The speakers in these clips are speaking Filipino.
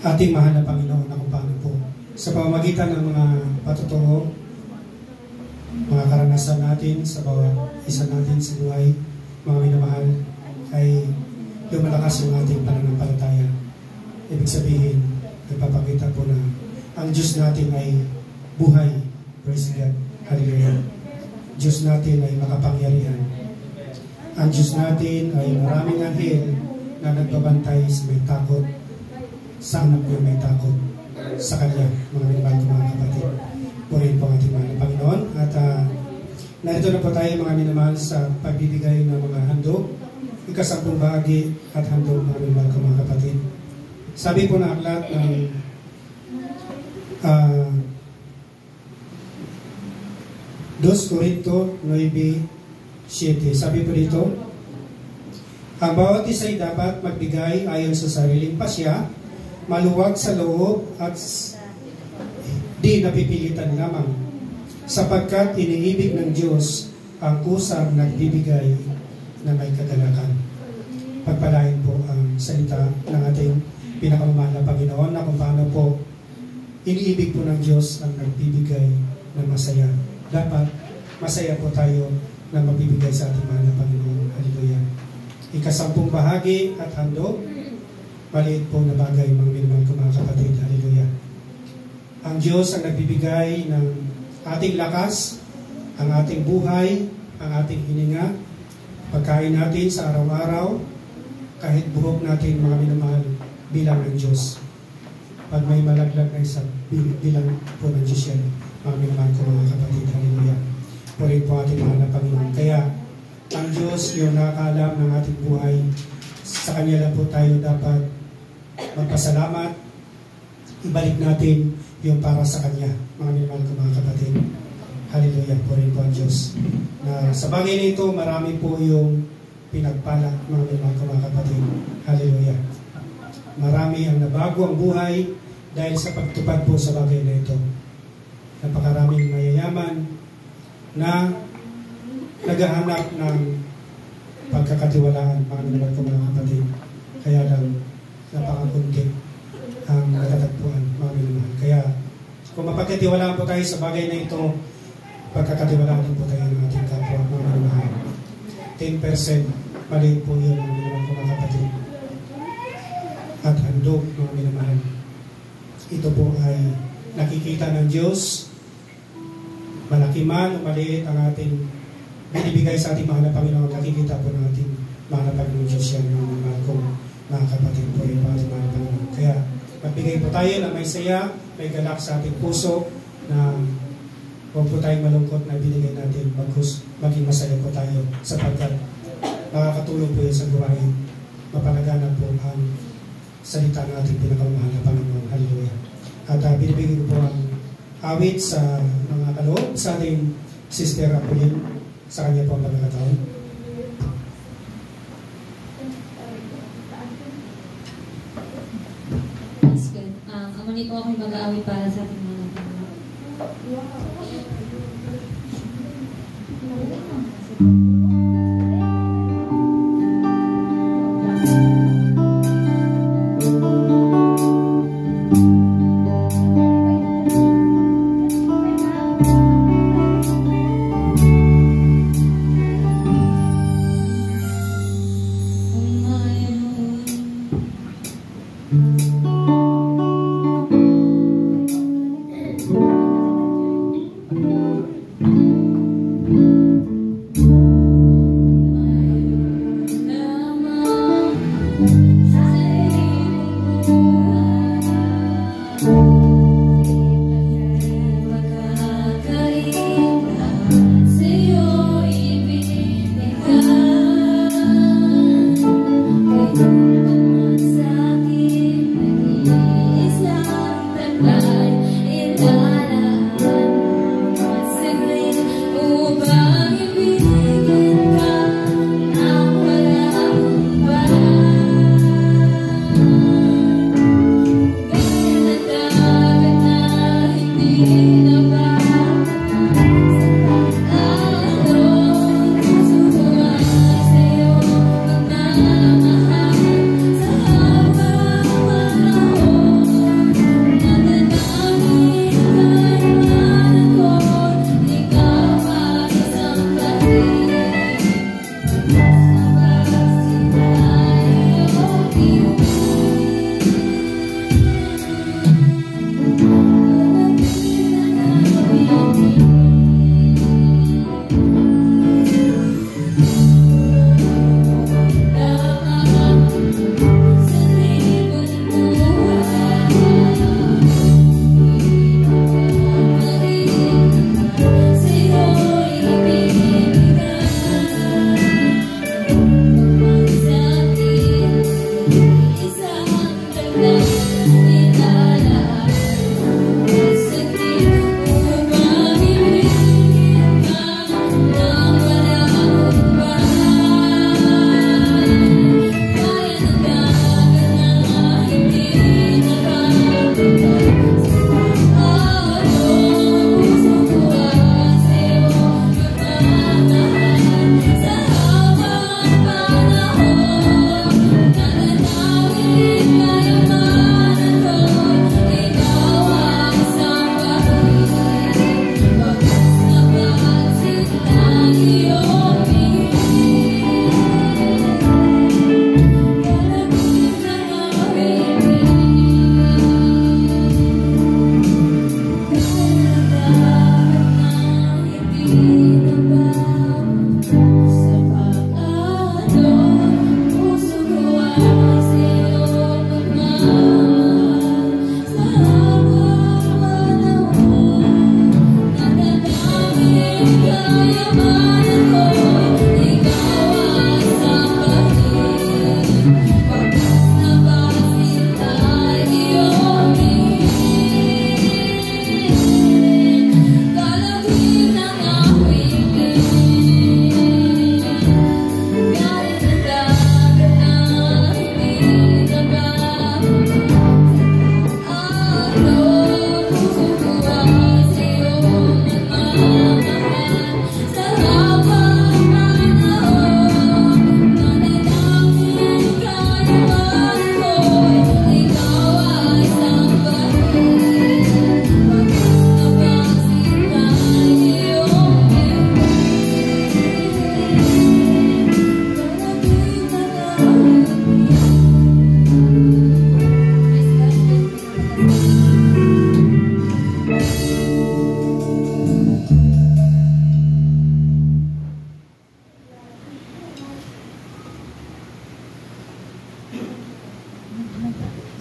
ating mahal na Panginoon na kung paano po sa pamamagitan ng mga patotoo, mga karanasan natin sa bawat isa natin sa buhay, mga minamahal, ay lumalakas yung ating pananampalataya. Ibig sabihin, nagpapakita po na ang Diyos natin ay buhay. Praise God. Hallelujah. Diyos natin ay makapangyarihan. Ang Diyos natin ay maraming anghel na nagbabantay sa may takot. Sa anak ko may takot sa Kanya, mga minamahal ko mga kapatid. Purihin po ang ating mahal na Panginoon. At narito na po tayo mga minamahal sa pagbibigay ng mga handog, ikasampung bahagi at handog mga minamahal ko mga kapatid. Sabi po na aklat ng 2 Corinto 9:7. Sabi po dito, ang bawat isa ay dapat magbigay ayon sa sariling pasya, maluwag sa loob at di napipilitan lamang, sapagkat iniibig ng Diyos ang kusang nagbibigay na may kagalakan. Pagpalain po ang salita ng ating pinakamamahal na Panginoon na kung paano po iniibig po ng Diyos ang nagbibigay ng masaya. Dapat masaya po tayo na magbibigay sa ating mahal na Panginoon. Hallelujah. Ikasampung bahagi at handog, maliit po na bagay mga minamahal ko mga kapatid. Hallelujah. Ang Diyos ang nagbibigay ng ating lakas, ang ating buhay, ang ating hininga, pagkain natin sa araw-araw, kahit buhok natin mga minamahal bilang ng Diyos. Pag may malaglag na isa, bilang po ng Diyos yan, mga minamahal ko mga kapatid. Hallelujah. Purihin po ating mahal na Panginoon. Kaya, ang Diyos yung nakakaalam ng ating buhay. Sa Kanya lang po tayo dapat magpasalamat. Ibalik natin yung para sa Kanya, mga minamahal ko mga kapatid. Hallelujah. Purihin po ang Diyos. Na sa bagay na ito, marami po yung pinagpala, mga minamahal ko mga kapatid. Hallelujah. Marami ang nabago ang buhay dahil sa pagtupad po sa bagay na ito. Napakaraming mayayaman na naghahanap ng pagkakatiwalaan, mga minamahal ko mga kapatid. Kaya lang, napakakunti ang natatagpuan, mga minamahal. Kaya, kung mapagkatiwalaan po tayo sa bagay na ito, pagkakatiwalaan din po tayo ng ating kapwa, mga minamahal. 10% maliit po yun, mga minamahal ko mga kapatid. At handog, mga minamahal. Ito po ay nakikita ng Diyos. Malaki man o maliit ang ating binibigay sa ating mahal na Panginoon, nakikita po ng ating mahal na Panginoon Diyos yan, mga minamahal ko mga kapatid po yung ating mahal na Panginoon. Kaya magbigay po tayo na may saya, may galak sa ating puso, na huwag po tayong malungkot na binigay natin, maging masaya po tayo sapagkat nakakatulong po yun sa gawain. Mapalaganap po ang salita ng ating pinakamahal na Panginoon. Hallelujah. At binibigay ko po ang awit sa mga kaloob sa ating Sister Apolline, sa kanya po ang pagkakataon. That's good. Ako nito ako'y mag-aawit para sa ating mga Panginoon.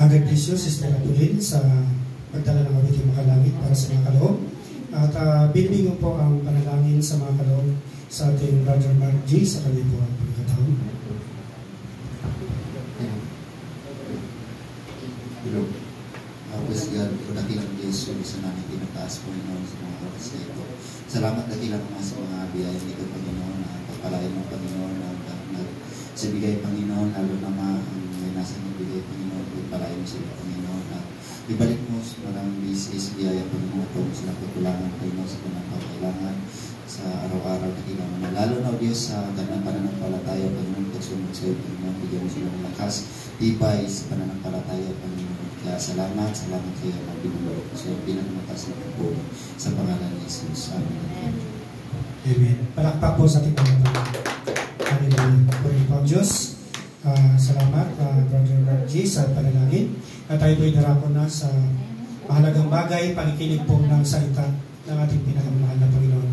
Hagad Bisyo, Sister Apulin sa pagdala ng awiting makalangit para sa mga kaloob. At binibigyan po ang panalangin sa mga kaloob sa ating Brother Mark G. sa kanya po ang pagkataon. Hello. Praise God, o dakilang Diyos, yung isa namin tinataas po Panginoon sa mga oras na ito. Salamat dakilang mga sa mga biyayang ito, Panginoon, na pagpalain mo, Panginoon, na nagsibigay, Panginoon, lalo na mga ang nasa nagbigay, Panginoon, pagpalain mo sila, Panginoon, at ibalik mo sa maraming bisis, biyaya, Panginoon, kung sila pagkulangan, Panginoon, sa panapakailangan sa araw-araw na kailangan na. Lalo na, Diyos, sa ganang pananampalataya, Panginoon, pagsunod sa iyo, Panginoon, bigyan mo sila ng lakas, tibay sa pananampalataya, Panginoon. Kaya salamat kayo na binulog sa pinagmatas ng po sa pangalan ni Jesus. Amen. Amen. Palakpak po sa ating Panginoon. Hallelujah. Puri po ang Diyos. Salamat, Brother Mark-G, sa panalangin. At tayo po'y darako na sa mahalagang bagay, pakikinig po ng salita ng ating pinakamahal na Panginoon.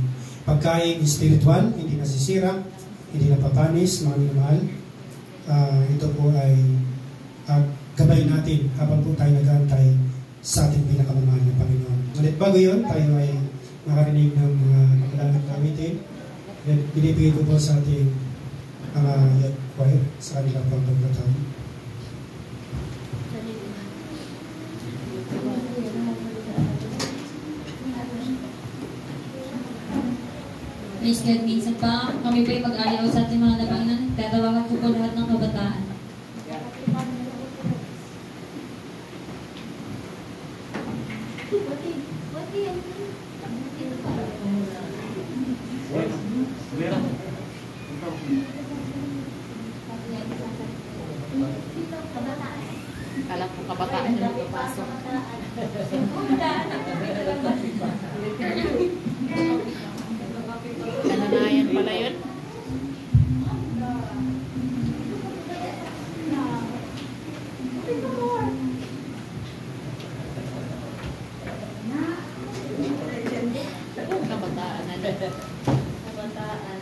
Pagkain spiritual, hindi nasisira, hindi napapanis, mga minamahal. Ito po ay gabay natin habang po tayo nag-aantay sa ating pinakamamahal na Panginoon. Ngunit bago yun, tayo ay makarinig ng mga nakalangit namin. Binibigay ko po sa ating mga choir sa kanilang pagkakataon. Praise God, minsan pa kami po ay mag-aliw sa ating mga labanan. Tatawagan ko po lahat ng kabataan. Kala ko kabataan na magpapasok. Kananayan pala yun. Kabataan na dito. Kabataan.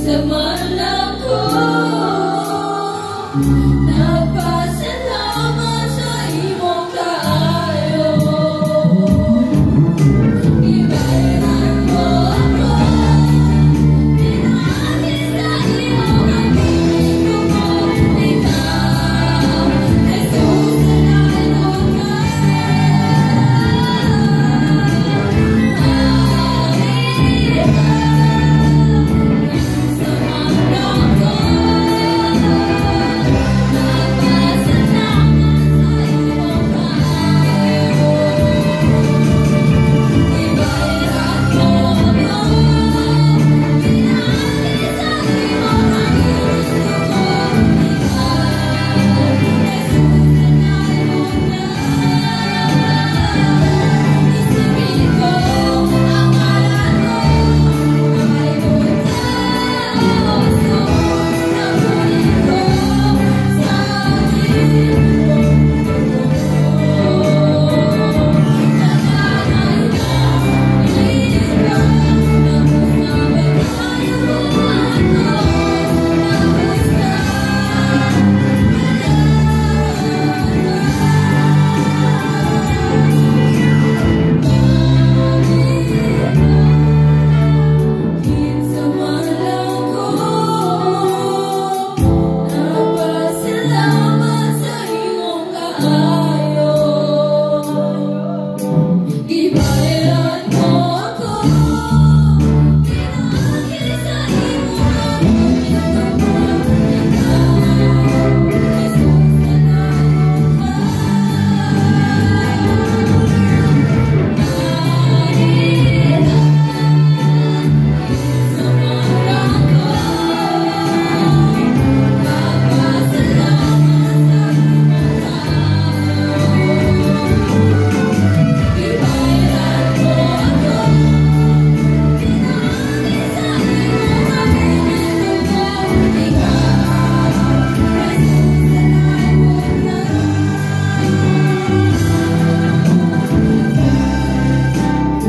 Samalang ko, nagpasalamat sa imong kaayo. Ibayaran mo ako, pinahagi sa iyong hangin ko. Ikaw,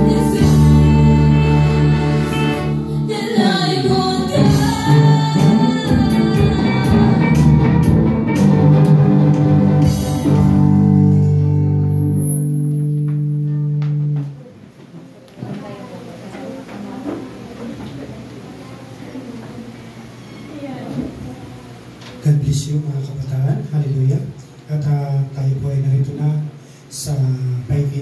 Jesus, nalayon ka. God bless you mga kabataan. Hallelujah. At tayo po ay narito na sa 5 minutes.